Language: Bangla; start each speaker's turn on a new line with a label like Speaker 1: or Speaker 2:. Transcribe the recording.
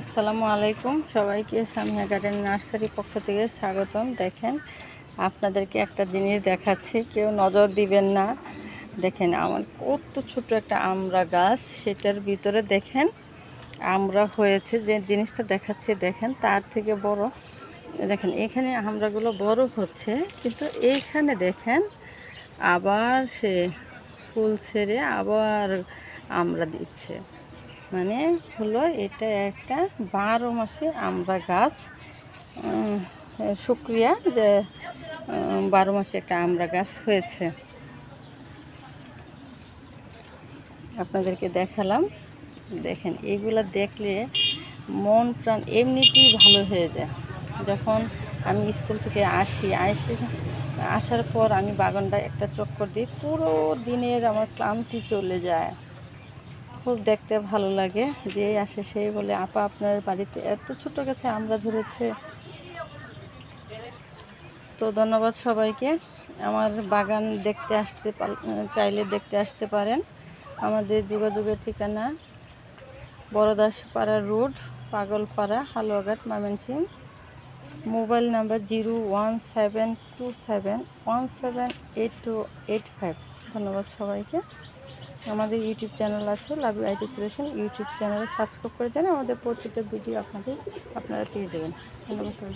Speaker 1: আসসালামু আলাইকুম সবাইকে সামিয়া গার্ডেন নার্সারি পক্ষ থেকে স্বাগতম। দেখেন আপনাদেরকে একটা জিনিস দেখাচ্ছি, কেউ নজর দিবেন না। দেখেন আমার কত ছোট একটা আমড়া গাছ, সেটার ভিতরে দেখেন আমড়া হয়েছে। যে জিনিসটা দেখাচ্ছি দেখেন তার থেকে বড়। দেখেন এখানে আমড়াগুলো বড় হচ্ছে, কিন্তু এইখানে দেখেন আবার সে ফুল ছেড়ে আবার আমড়া দিচ্ছে। মানে হলো এটা একটা 12 মাসে আমড়া গাছ। শুক্রিয়া যে 12 মাসে একটা আমড়া গাছ হয়েছে। আপনাদেরকে দেখালাম। দেখেন এইগুলা দেখলে মন প্রাণ এমনিতেই ভালো হয়ে যায়। যখন আমি স্কুল থেকে আসার পর আমি বাগানটা একটা চক্কর দিই, পুরো দিনের আমার ক্লান্তি চলে যায়। খুব দেখতে ভালো লাগে। যে আসে সেই বলে, আপা আপনার বাড়িতে এত ছোট গাছে আমড়া ধরেছে। তো ধন্যবাদ সবাইকে। আমার বাগান দেখতে চাইলে দেখতে আসতে পারেন। আমাদের যোগাযোগের ঠিকানা Barodaspara road, Pagalpara, Haluaghat, Mymensingh. Mobile number 01727178285। ধন্যবাদ সবাইকে। আমাদের ইউটিউব চ্যানেল আছে, love you IT solution. YouTube চ্যানেলে সাবস্ক্রাইব করে দেন, আমাদের প্রত্যেকটা ভিডিও আপনারা পেয়ে যাবেন। ধন্যবাদ সবাই।